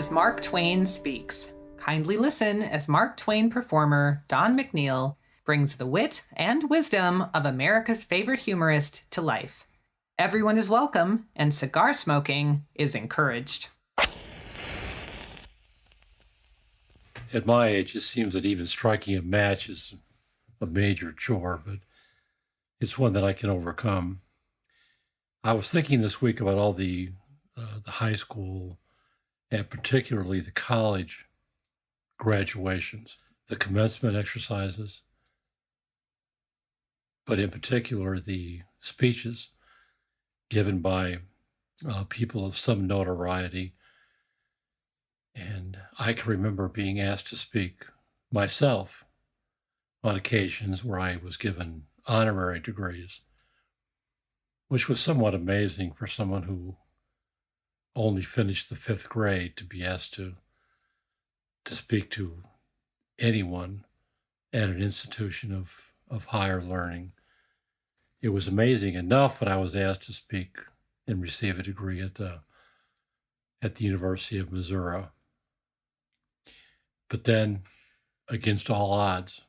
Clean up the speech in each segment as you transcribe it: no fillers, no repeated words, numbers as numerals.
is Mark Twain Speaks. Kindly listen as Mark Twain performer Don McNeil brings the wit and wisdom of America's favorite humorist to life. Everyone is welcome, and cigar smoking is encouraged. At my age, it seems that even striking a match is a major chore, but it's one that I can overcome. I was thinking this week about all the high school and particularly the college graduations, the commencement exercises, but in particular the speeches given by people of some notoriety. And I can remember being asked to speak myself on occasions where I was given honorary degrees, which was somewhat amazing for someone who only finished the 5th grade to be asked to speak to anyone at an institution of higher learning. It was amazing enough when I was asked to speak and receive a degree at the University of Missouri. But then, against all odds,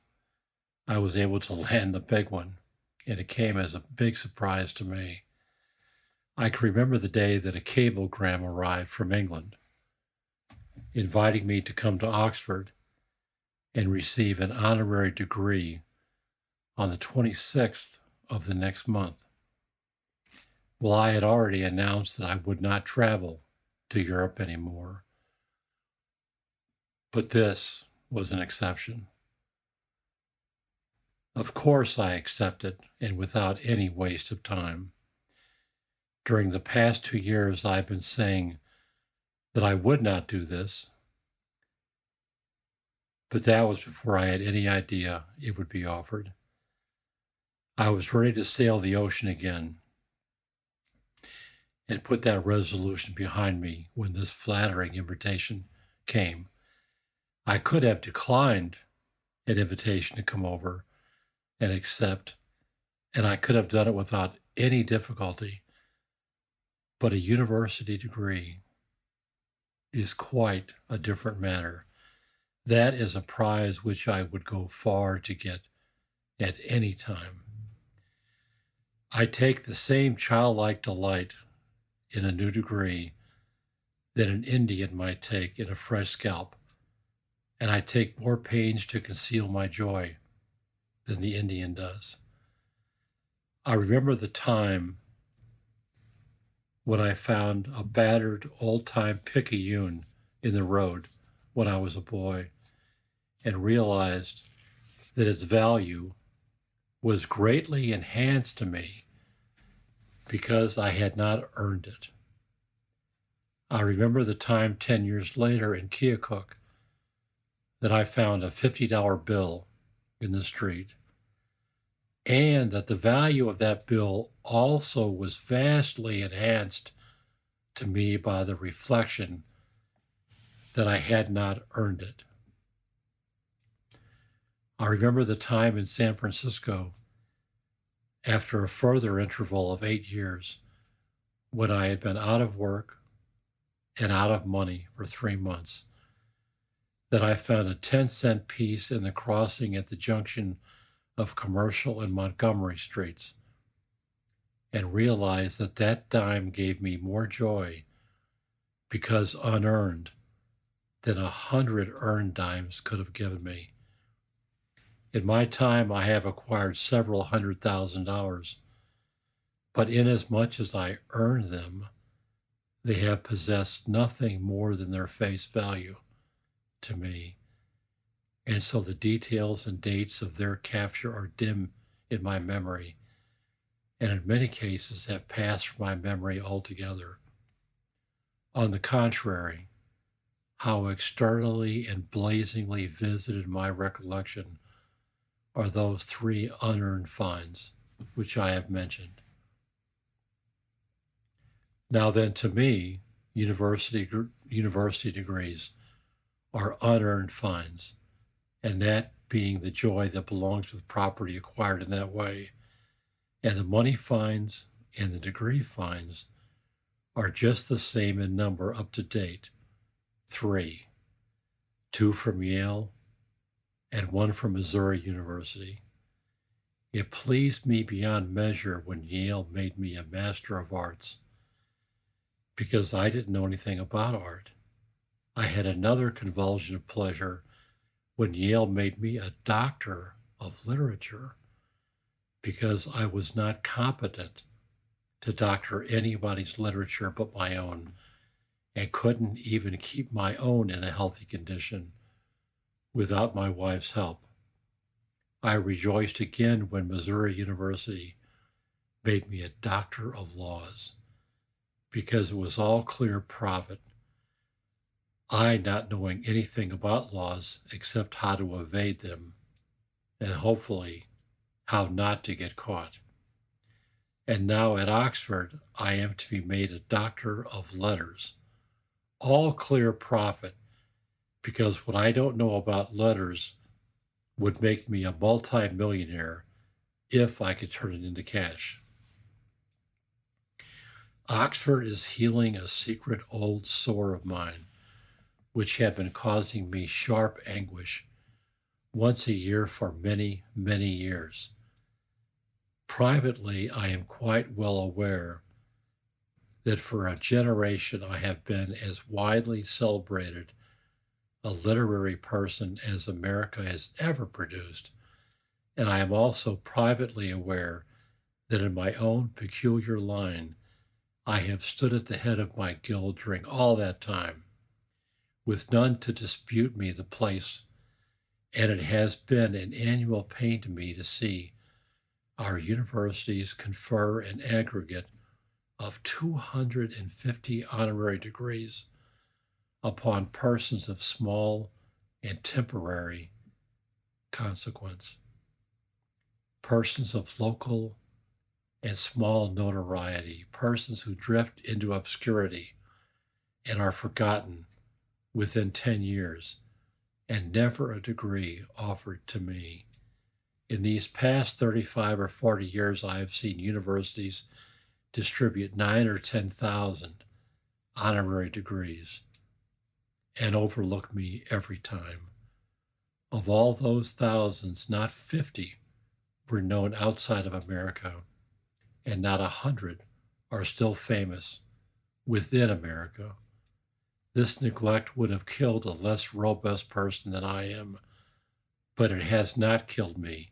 I was able to land the big one, and it came as a big surprise to me. I can remember the day that a cablegram arrived from England, inviting me to come to Oxford and receive an honorary degree on the 26th of the next month. Well, I had already announced that I would not travel to Europe anymore, but this was an exception. Of course I accepted, and without any waste of time. During the past 2 years, I've been saying that I would not do this, but that was before I had any idea it would be offered. I was ready to sail the ocean again and put that resolution behind me when this flattering invitation came. I could have declined an invitation to come over and accept, and I could have done it without any difficulty. But a university degree is quite a different matter. That is a prize which I would go far to get at any time. I take the same childlike delight in a new degree that an Indian might take in a fresh scalp, and I take more pains to conceal my joy than the Indian does. I remember the time when I found a battered old-time picayune in the road when I was a boy and realized that its value was greatly enhanced to me because I had not earned it. I remember the time 10 years later in Keokuk that I found a $50 bill in the street, and that the value of that bill also was vastly enhanced to me by the reflection that I had not earned it. I remember the time in San Francisco, after a further interval of 8 years, when I had been out of work and out of money for 3 months, that I found a 10-cent piece in the crossing at the junction of Commercial and Montgomery Streets, and realized that that dime gave me more joy because unearned than 100 earned dimes could have given me. In my time, I have acquired several $100,000, but inasmuch as I earned them, they have possessed nothing more than their face value to me. And so the details and dates of their capture are dim in my memory, and in many cases have passed from my memory altogether. On the contrary, how externally and blazingly visited my recollection are those 3 unearned fines which I have mentioned. Now then, to me, university degrees are unearned fines, and that being the joy that belongs with property acquired in that way. And the money fines and the degree fines are just the same in number up to date 3, 2 from Yale, and 1 from Missouri University. It pleased me beyond measure when Yale made me a Master of Arts, because I didn't know anything about art. I had another convulsion of pleasure when Yale made me a Doctor of Literature, because I was not competent to doctor anybody's literature but my own, and couldn't even keep my own in a healthy condition without my wife's help. I rejoiced again when Missouri University made me a Doctor of Laws, because it was all clear profit. I not knowing anything about laws except how to evade them, and hopefully how not to get caught. And now at Oxford, I am to be made a Doctor of Letters. All clear profit, because what I don't know about letters would make me a multi-millionaire if I could turn it into cash. Oxford is healing a secret old sore of mine, which had been causing me sharp anguish once a year for many, many years. Privately, I am quite well aware that for a generation I have been as widely celebrated a literary person as America has ever produced, and I am also privately aware that in my own peculiar line, I have stood at the head of my guild during all that time, with none to dispute me the place, and it has been an annual pain to me to see our universities confer an aggregate of 250 honorary degrees upon persons of small and temporary consequence, persons of local and small notoriety, persons who drift into obscurity and are forgotten within 10 years, and never a degree offered to me. In these past 35 or 40 years, I have seen universities distribute 9 or 10,000 honorary degrees and overlook me every time. Of all those thousands, not 50 were known outside of America, and not 100 are still famous within America. This neglect would have killed a less robust person than I am, but it has not killed me.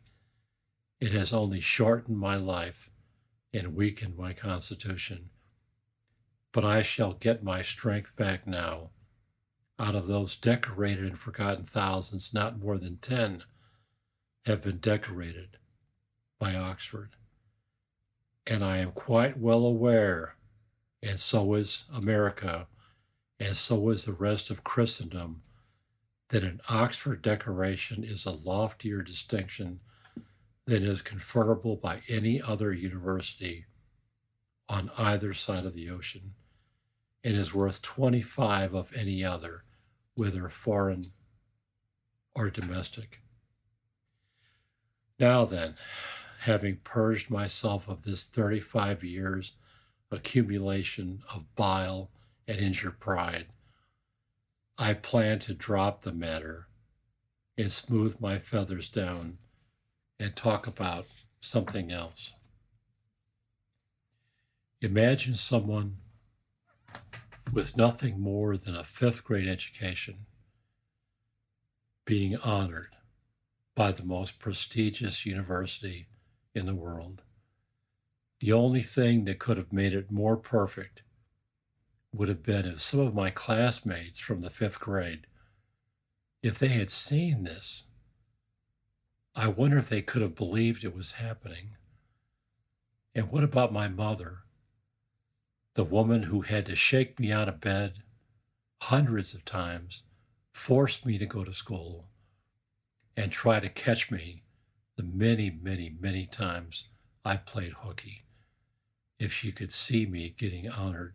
It has only shortened my life and weakened my constitution. But I shall get my strength back now. Out of those decorated and forgotten thousands, not more than 10 have been decorated by Oxford. And I am quite well aware, and so is America, and so is the rest of Christendom, that an Oxford decoration is a loftier distinction than is conferable by any other university on either side of the ocean, and is worth 25 of any other, whether foreign or domestic. Now then, having purged myself of this 35 years accumulation of bile and injured pride, I plan to drop the matter and smooth my feathers down and talk about something else. Imagine someone with nothing more than a 5th grade education being honored by the most prestigious university in the world. The only thing that could have made it more perfect would have been if some of my classmates from the 5th grade, if they had seen this, I wonder if they could have believed it was happening. And what about my mother, the woman who had to shake me out of bed hundreds of times, force me to go to school, and try to catch me the many, many, many times I played hooky, if she could see me getting honored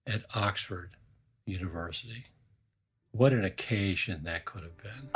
at Oxford University? What an occasion that could have been.